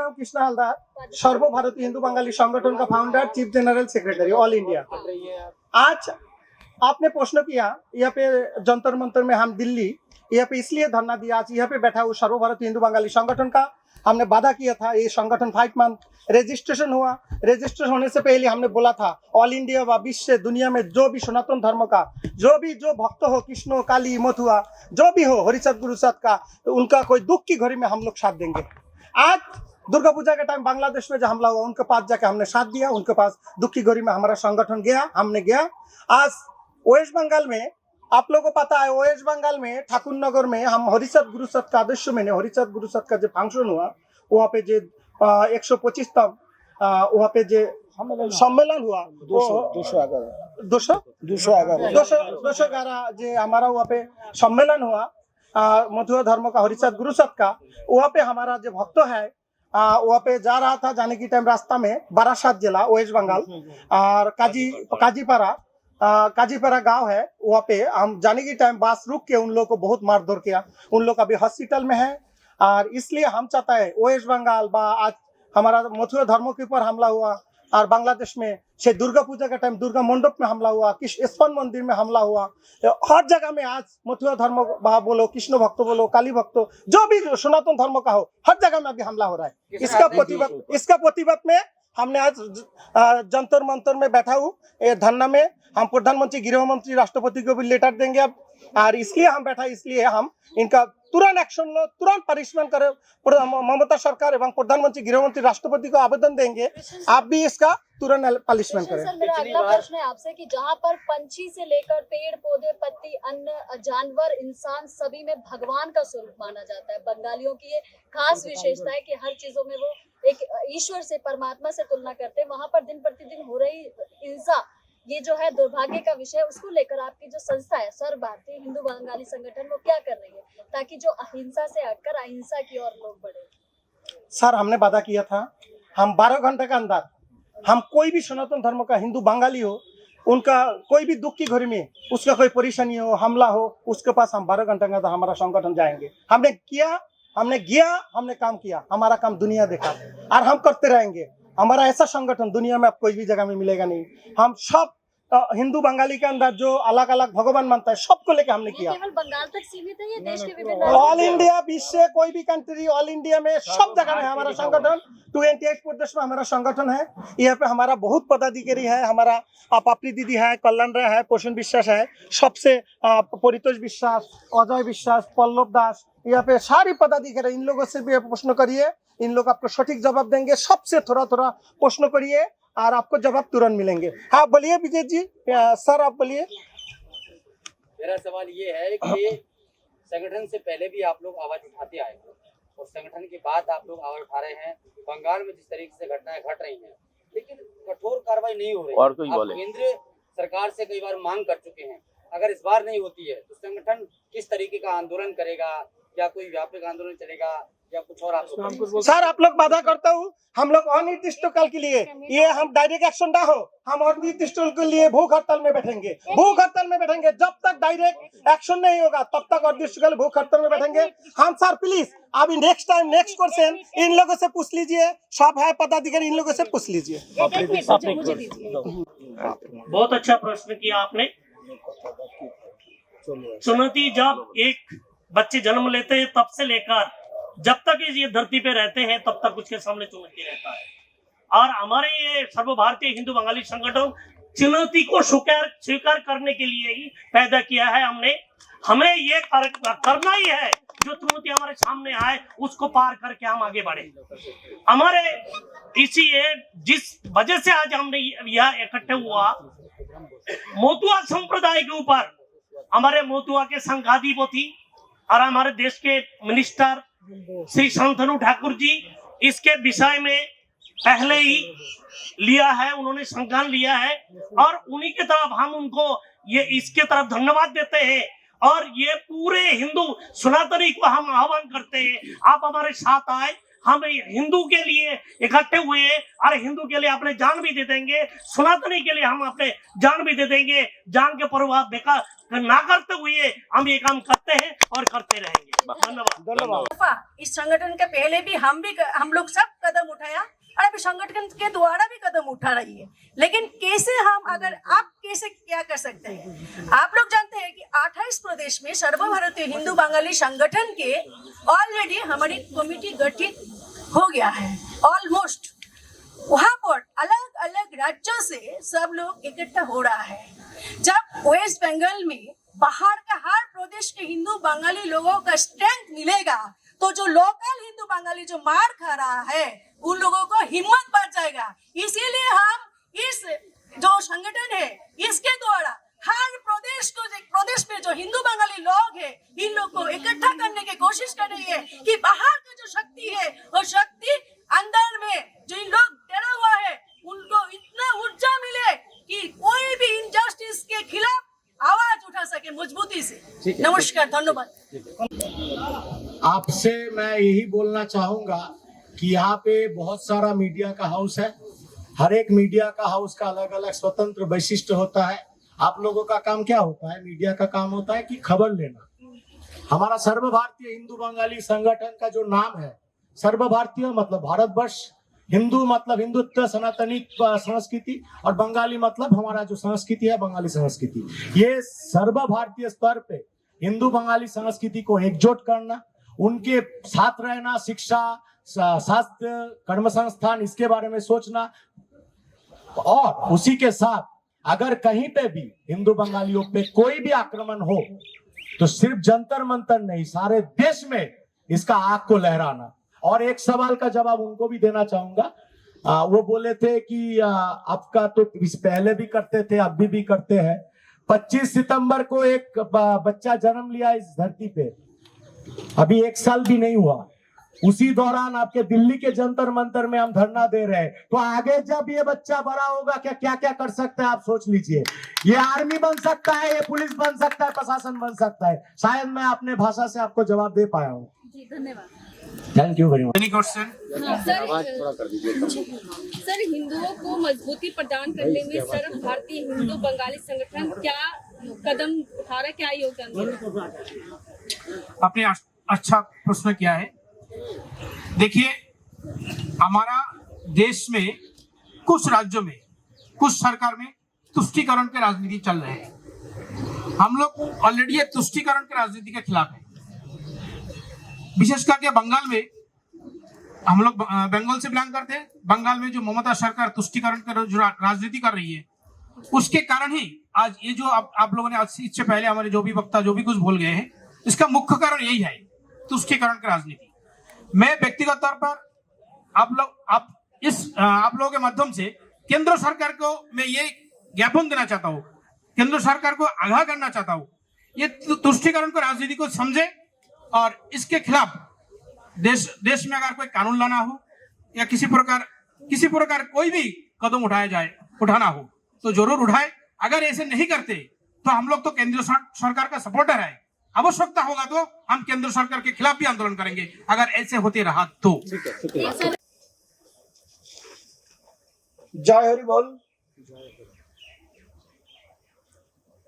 हूँ कृष्णा हालदार, सर्वभारतीय हिंदू बंगाली संगठन का founder, chief general secretary all India. आज आपने प्रश्न किया, यहाँ पे जंतर मंतर में हम दिल्ली यहाँ पे इसलिए धरना दिया, आज यहाँ पे बैठा हूँ सर्वभारतीय हिंदू बंगाली संगठन का। हमने वादा किया था, ये संगठन 5 मंथ रजिस्ट्रेशन हुआ। रजिस्ट्रेशन होने से पहले हमने बोला था ऑल इंडिया व विश्व दुनिया में जो भी सनातन धर्म का जो भक्त हो, कृष्ण काली मथुआ जो भी हो, हरिसत गुरुसत का, तो उनका कोई दुख की घड़ी में हम लोग साथ देंगे। आज दुर्गा पूजा के टाइम बांग्लादेश में जो हमला हुआ, उनके पास जाके हमने साथ दिया, उनके पास दुख की घड़ी में हमारा संगठन गया, हमने गया। आज वेस्ट बंगाल में आप लोगों को पता है, वेस्ट बंगाल में ठाकुर नगर में हम हरिसत गुरुसत का आदर्श में हरिसत गुरुसत का जो फंक्शन हुआ, वहाँ पे जो 125तम वहाँ पे जो सम्मेलन हुआ, 211 जो हमारा वहाँ पे सम्मेलन हुआ मथुरा धर्म का, हरिसत गुरुसत का, वहाँ पे हमारा जो भक्त है वहाँ पे जा रहा था, जाने की टाइम रास्ता में बारासात जिला वेस्ट बंगाल और काजीपारा गांव है, वहाँ पे हम जाने की टाइम बस रुक के उन लोगों को बहुत मारधर किया। उन लोग अभी हॉस्पिटल में है, और इसलिए हम चाहता है वेस्ट बंगाल आज हमारा मथुरा धर्म के ऊपर हमला हुआ, और बांग्लादेश में से दुर्गा पूजा का टाइम दुर्गा मंडप में हमला हुआ, इस्कॉन मंदिर में हमला हुआ, हर जगह में आज मथुरा धर्म बोलो, कृष्ण भक्त बोलो, काली भक्त, जो भी सनातन धर्म का हो, हर जगह में अभी हमला हो रहा है। इसका प्रतिवाद में हमने आज जंतर मंतर में बैठा हूँ धरना में। हम प्रधानमंत्री, गृह मंत्री, राष्ट्रपति को भी लेटर देंगे अब, और इसलिए हम बैठा, इसलिए हम इनका तुरंत एक्शन लो, तुरंत पनिशमेंट करें। ममता सरकार एवं प्रधानमंत्री, गृह मंत्री, राष्ट्रपति को आवेदन देंगे, आप भी इसका तुरंत पनिशमेंट करें। सर, मेरा अगला प्रश्न है आपसे कि जहाँ पर पंछी से लेकर पेड़ पौधे, पत्ती, अन्न, जानवर, इंसान सभी में भगवान का स्वरूप माना जाता है। बंगालियों की ये खास विशेषता है कि हर चीजों में वो एक ईश्वर से, परमात्मा से तुलना करते हैं। वहाँ पर दिन प्रतिदिन हो रही हिंसा, ये जो है दुर्भाग्य का विषय, उसको लेकर आपकी जो संस्था है सर्व भारतीय हिंदू बंगाली संगठन, वो क्या कर रही है ताकि जो अहिंसा से हटकर अहिंसा की ओर लोग बढ़े? सर, हमने वादा किया था, हम 12 घंटे के अंदर हम कोई भी सनातन धर्म का हिंदू बंगाली हो, उनका कोई भी दुख की घड़ी में, उसका कोई परेशानी हो, हमला हो, उसके पास हम 12 घंटे के अंदर हमारा संगठन जाएंगे। हमने किया, हमने काम किया, हमारा काम दुनिया देखा, और हम करते रहेंगे। हमारा ऐसा संगठन दुनिया में आप कोई भी जगह में मिलेगा नहीं। हम सब हिंदू बंगाली के अंदर जो अलग अलग भगवान मानता है, सबको लेके हमने किया। केवल बंगाल तक सीमित है ये? देश के विभिन्न ऑल इंडिया, विश्व कोई भी कंट्री, ऑल इंडिया में सब जगह में हमारा संगठन, 28 प्रदेश में हमारा संगठन है। यहाँ पे हमारा बहुत पदाधिकारी है, हमारा पापड़ी दीदी है, कल्याण राय है, पोषण विश्वास है, सबसे परितोष विश्वास, अजय विश्वास, पल्लव दास, यहाँ पे सारी पदाधिकारी। इन लोगों से भी प्रश्न करिए, इन लोग आपको सटीक जवाब देंगे। सबसे थोड़ा थोड़ा प्रश्न करिए और आपको जवाब तुरंत मिलेंगे। हाँ बोलिए विजय जी, सर आप बोलिए। मेरा सवाल ये है कि संगठन से पहले भी आप लोग आवाज उठाते आए हैं, और संगठन के बाद आप लोग आवाज उठा रहे हैं। बंगाल में जिस तरीके से घटनाएं घट रही हैं, लेकिन कठोर कार्रवाई नहीं हो रही। और कोई बोले, केंद्र सरकार से कई बार मांग कर चुके हैं, अगर इस बार नहीं होती है तो संगठन किस तरीके का आंदोलन करेगा? क्या कोई व्यापक आंदोलन चलेगा या कुछ और? आप सर, आप लोग वादा करता हूँ, हम लोग अनिर्दिष्ट काल के लिए, ये हम डायरेक्ट एक्शन ना हो, हम अनिर्दिष्ट के लिए भूख हड़ताल में बैठेंगे। भूख हड़ताल में बैठेंगे, जब तक डायरेक्ट एक्शन नहीं होगा तब तक अनिर्दिष्ट काल भूख हड़ताल में बैठेंगे हम। सर प्लीज, अभी next time next question in लोगों से पूछ लीजिए, सब है पदाधिकारी, इन लोगों से पूछ लीजिए। बहुत अच्छा प्रश्न किया आपने। चुनौती जब एक बच्चे जन्म लेते हैं तब से लेकर जब तक ये धरती पे रहते हैं तब तक उसके सामने चुनौती रहता है। और हमारे ये सर्वभारतीय हिंदू बंगाली संगठन चुनौती को स्वीकार करने के लिए ही पैदा किया है हमने। हमें ये करना ही है, जो चुनौती हमारे सामने आए उसको पार करके हम आगे बढ़े। हमारे जिस वजह से आज हमने यह इकट्ठे हुआ, मोतुआ संप्रदाय के ऊपर हमारे मोतुआ के संघाधिपति और हमारे देश के मिनिस्टर श्री शांतनु ठाकुर जी इसके विषय में पहले ही लिया है, उन्होंने संज्ञान लिया है, और उन्हीं की तरफ हम उनको ये इसके तरफ धन्यवाद देते हैं। और ये पूरे हिंदू सनातनी को हम आह्वान करते हैं, आप हमारे साथ आए, हम हिंदू के लिए इकट्ठे हुए और हिंदू के लिए अपने जान भी दे देंगे, सनातनी के लिए हम अपने जान भी दे देंगे। जान के परवाह बेकार ना करते हुए हम ये काम करते हैं और करते रहेंगे। धन्यवाद। इस संगठन के पहले भी हम लोग सब कदम उठाया और अभी संगठन के द्वारा भी कदम उठा रही है, लेकिन कैसे हम अगर आप कैसे क्या कर सकते हैं? आप लोग जानते हैं कि 28 प्रदेश में सर्वभारतीय हिंदू बंगाली संगठन के ऑलरेडी हमारी कमेटी गठित हो गया है ऑलमोस्ट। वहां पर अलग अलग राज्यों से सब लोग इकट्ठा हो रहा है। जब वेस्ट बंगाल में बाहर का हर प्रदेश के हिंदू बंगाली लोगों का स्ट्रेंथ मिलेगा तो जो लोकल हिंदू बंगाली जो मार खा रहा है उन लोगों को हिम्मत बढ़ जाएगा। इसीलिए हम इस जो संगठन है इसके द्वारा हर प्रदेश में जो हिंदू बंगाली लोग हैं इन लोग को इकट्ठा करने की कोशिश कर रही है कि बाहर का जो शक्ति है वो शक्ति अंदर में जो इन लोग डरा हुआ है उनको इतना ऊर्जा मिले कि कोई भी इनजस्टिस के खिलाफ आवाज उठा सके मजबूती से। नमस्कार, धन्यवाद। आपसे मैं यही बोलना चाहूंगा कि यहाँ पे बहुत सारा मीडिया का हाउस है। हर एक मीडिया का हाउस का अलग अलग स्वतंत्र वैशिष्ट्य होता है। आप लोगों का काम क्या होता है? मीडिया का काम होता है कि खबर लेना। हमारा सर्वभारतीय हिंदू बंगाली संगठन का जो नाम है, सर्वभारतीय मतलब भारतवर्ष, हिंदू मतलब हिंदुत्व सनातनी संस्कृति और बंगाली मतलब हमारा जो संस्कृति है बंगाली संस्कृति। ये सर्वभारतीय स्तर पे हिंदू बंगाली संस्कृति को एकजुट करना, उनके साथ रहना, शिक्षा, स्वास्थ्य, कर्म संस्थान, इसके बारे में सोचना और उसी के साथ अगर कहीं पे भी हिंदू बंगालियों पे कोई भी आक्रमण हो तो सिर्फ जंतर मंतर नहीं सारे देश में इसका आग को लहराना। और एक सवाल का जवाब उनको भी देना चाहूंगा। वो बोले थे कि आपका तो इस पहले भी करते थे अभी भी करते हैं। 25 सितंबर को एक बच्चा जन्म लिया इस धरती पे, अभी 1 साल भी नहीं हुआ। उसी दौरान आपके दिल्ली के जंतर मंतर में हम धरना दे रहे हैं। तो आगे जब ये बच्चा बड़ा होगा क्या क्या कर सकता है आप सोच लीजिए। ये आर्मी बन सकता है, ये पुलिस बन सकता है, प्रशासन बन सकता है। शायद मैं अपने भाषा से आपको जवाब दे पाया हूँ। जी धन्यवाद। Thank you very much. Any question? Sir, हिंदुओं को मजबूती प्रदान करने में सर्व भारतीय हिंदू बंगाली संगठन क्या कदम उठा रहा है, क्या योगदान दे रहा है? आपने अच्छा प्रश्न किया है। देखिए, हमारा देश में कुछ राज्यों में कुछ सरकार में तुष्टीकरण के राजनीति चल रहे हैं। हम लोग ऑलरेडी तुष्टीकरण के राजनीति के खिलाफ है। विशेष करके बंगाल में, हम लोग बंगाल से बिलोंग करते हैं। बंगाल में जो ममता सरकार तुष्टीकरण की जो राजनीति कर रही है उसके कारण ही आज ये जो आप लोगों ने आज इससे पहले हमारे जो भी वक्ता जो भी कुछ बोल गए हैं, इसका मुख्य कारण यही है, तुष्टीकरण की राजनीति। मैं व्यक्तिगत तौर पर आप लोगों के माध्यम से केंद्र सरकार को मैं ये ज्ञापन देना चाहता हूँ, केंद्र सरकार को आगाह करना चाहता हूँ, ये तुष्टीकरण को राजनीति को समझे और इसके खिलाफ देश में अगर कोई कानून लाना हो या किसी प्रकार कोई भी कदम उठाना हो तो जरूर उठाए। अगर ऐसे नहीं करते तो हम लोग तो केंद्र सरकार का सपोर्टर है। आवश्यकता होगा तो हम केंद्र सरकार के खिलाफ भी आंदोलन करेंगे अगर ऐसे होते रहा तो। जय हरि बोल,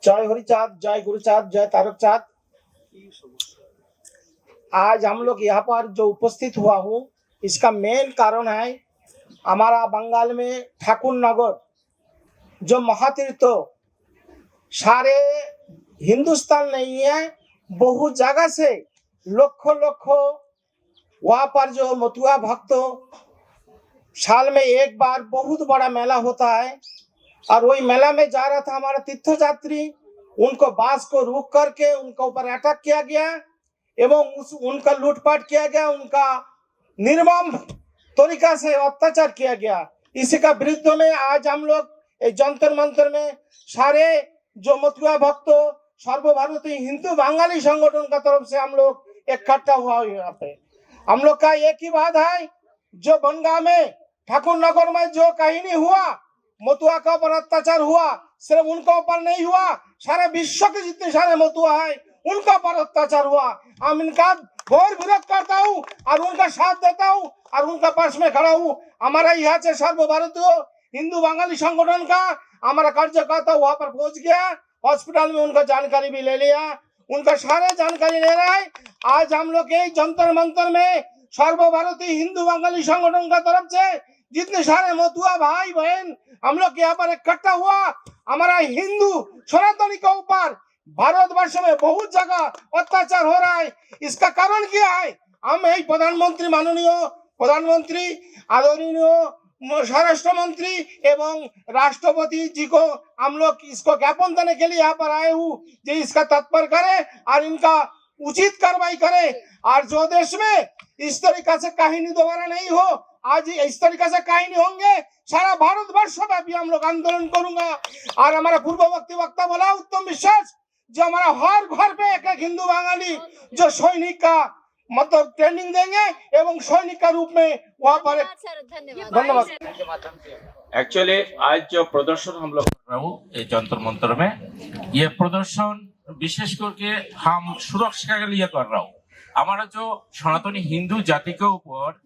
जय हरि चाँद, जय गुरु चाँद, जय तारक चाँद। आज हम लोग यहाँ पर जो उपस्थित हुआ हूँ इसका मेन कारण है हमारा बंगाल में ठाकुर नगर जो महातीर्थ सारे हिंदुस्तान नहीं है, बहुत जगह से लाखों वहाँ पर जो मथुआ भक्त साल में एक बार बहुत बड़ा मेला होता है और वही मेला में जा रहा था हमारा तीर्थयात्री, उनको बास को रोक करके उनके ऊपर अटैक किया गया एवं उनका लूटपाट किया गया, उनका निर्मम तरीका से अत्याचार किया गया। इसी का विरुद्ध में आज हम लोग जंतर मंतर में सारे जो मथुआ भक्तों सर्वभारतीय हिंदू बंगाली संगठन का तरफ से हम लोग इकट्ठा हुआ है। यहाँ पे हम लोग का एक ही बात है, जो बनगांव में ठाकुर नगर में जो कहानी हुआ, मथुआ का ऊपर अत्याचार हुआ, सिर्फ उनका ऊपर नहीं हुआ, सारे विश्व के जितने सारे मथुआ है उनका ऊपर अत्याचार हुआ। हम इनका घोर विरोध करता हूँ और उनका साथ देता हूँ और उनका पास में खड़ा हूँ। हमारा यहाँ से सर्वभारतीय हिंदू बंगाली संगठन का हमारा कार्यकर्ता वहां पर पहुंच गया, हॉस्पिटल में उनका जानकारी भी ले लिया, उनका सारे जानकारी ले रहा है। आज हम लोग के जंतर मंतर में सर्वभारतीय हिंदू बंगाली संगठन का तरफ से जितने सारे मथुआ भाई बहन हम लोग यहाँ पर इकट्ठा हुआ। हमारा हिंदू सनातनी के ऊपर भारतवर्ष में बहुत जगह अत्याचार हो रहा है। इसका कारण क्या है? हम यही प्रधानमंत्री, माननीय प्रधानमंत्री, आदरणीय स्वराष्ट्र मंत्री एवं राष्ट्रपति जी को हम लोग इसको ज्ञापन देने के लिए यहाँ पर आए हूँ जो इसका तत्पर करे और इनका उचित कार्रवाई करे। और जो देश में इस तरीका से कहानी दोबारा नहीं हो, आज इस तरीके से कहानी होंगे सारा भारतवर्ष में भी हम लोग आंदोलन करूंगा। और हमारा पूर्ववर्ती वक्ता बोला उत्तम विश्वास, जो हमारा हर घर पे एक हिंदू बंगाली जो सैनिक का मतलब ट्रेनिंग देंगे एवं सैनिक का रूप में वहाँ पर। धन्यवाद। एक्चुअली आज जो प्रदर्शन हम लोग कर रहे हूँ जंतर मंतर में, ये प्रदर्शन विशेष करके हम सुरक्षा के लिए कर रहा हूँ। हमारा जो सनातनी हिंदू जाति के ऊपर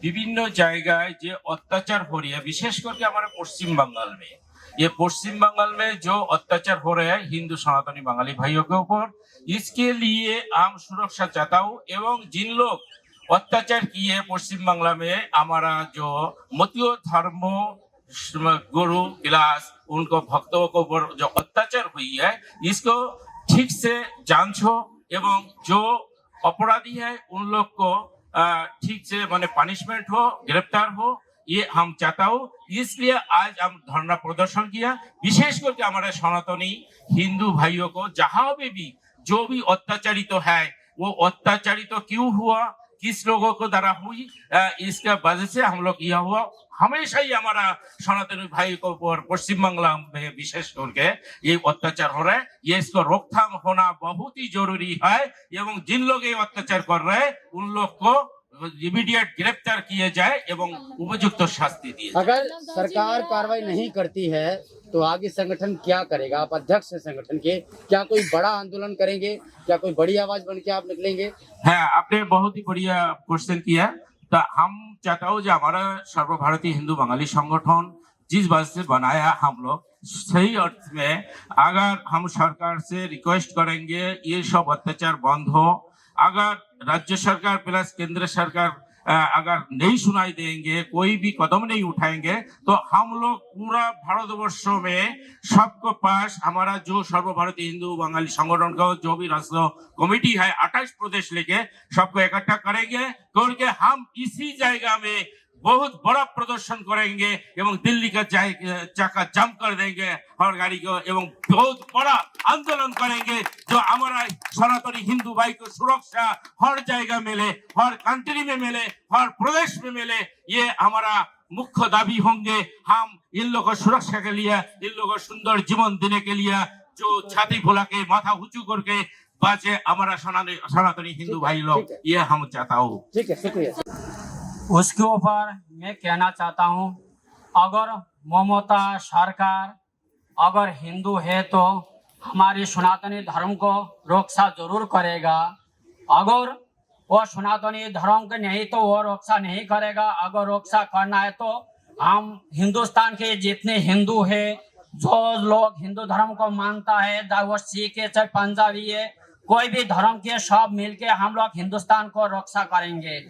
विभिन्न जगह जो अत्याचार हो रही है, विशेष करके हमारे पश्चिम बंगाल में, ये पश्चिम बंगाल में जो अत्याचार हो रहे हैं हिंदू सनातनी बंगाली भाइयों के ऊपर, इसके लिए हम सुरक्षा चाहता हूँ। एवं जिन लोग अत्याचार किए पश्चिम बांग्ला में, हमारा जो मतीय धर्म गुरु क्लास उनको भक्तों के ऊपर जो अत्याचार हुई है, इसको ठीक से जांचो एवं जो अपराधी है उन लोग को ठीक से माने पनिशमेंट हो, गिरफ्तार हो, ये हम चाहता हूँ। इसलिए आज हम धरना प्रदर्शन किया। विशेष करके हमारे सनातनी हिंदू भाइयों को जहां भी जो भी अत्याचारित है, वो अत्याचारित क्यों हुआ, किस लोगों को द्वारा हुई, इसके वजह से हम लोग यह हुआ। हमेशा ही हमारा सनातनी भाई को ऊपर पश्चिम बांग्ला में विशेष करके ये अत्याचार हो रहा है, ये इसको रोकथाम होना बहुत ही जरूरी है। एवं जिन लोग ये अत्याचार कर रहे हैं उन लोग को इमीडिएट गिरफ्तार किए जाए एवं उपयुक्त शास्ति दिए जाए। अगर सरकार कार्रवाई नहीं करती है तो आगे संगठन क्या करेगा? आप अध्यक्ष हैं संगठन के, क्या कोई बड़ा आंदोलन करेंगे? क्या कोई बड़ी आवाज बन के आप निकलेंगे? है, आपने बहुत ही बढ़िया क्वेश्चन किया। तो हम चाहता हूँ जो हमारा सर्वभारतीय हिंदू बंगाली संगठन जिस बात से बनाया, हम लोग सही अर्थ में अगर हम सरकार से रिक्वेस्ट करेंगे ये सब अत्याचार बंद हो, अगर राज्य सरकार प्लस केंद्र सरकार अगर नहीं सुनाई देंगे, कोई भी कदम नहीं उठाएंगे, तो हम लोग पूरा भारतवर्ष में सबको पास हमारा जो सर्वभारतीय हिंदू बंगाली संगठन का जो भी राष्ट्रीय कमेटी है 28 प्रदेश लेके सबको इकट्ठा करेंगे, करके हम इसी जगह में बहुत बड़ा प्रदर्शन करेंगे एवं दिल्ली का चाका जम कर देंगे हर गाड़ी को, एवं बहुत बड़ा आंदोलन करेंगे जो हमारा सनातनी हिंदू भाई को सुरक्षा हर जगह मिले, हर कंट्री में मिले, हर प्रदेश में मिले, ये हमारा मुख्य दाबी होंगे। हम इन लोगों को सुरक्षा के लिए, इन लोगों को सुंदर जीवन देने के लिए जो छाती फुला के माथा ऊंचू करके बाचे हमारा सनातनी हिंदू भाई लोग, ये हम चाहता हूँ। ठीक है, शुक्रिया। उसके ऊपर मैं कहना चाहता हूँ, अगर ममता सरकार अगर हिंदू है तो हमारी सनातनी धर्म को रक्षा जरूर करेगा। अगर वो सनातनी धर्म के नहीं तो वो रक्षा नहीं करेगा। अगर रक्षा करना है तो हम हिंदुस्तान के जितने हिंदू है, जो लोग हिंदू धर्म को मानता है, वो सिख है चाहे पंजाबी है, कोई भी धर्म के सब मिलके हम लोग हिंदुस्तान को रक्षा करेंगे।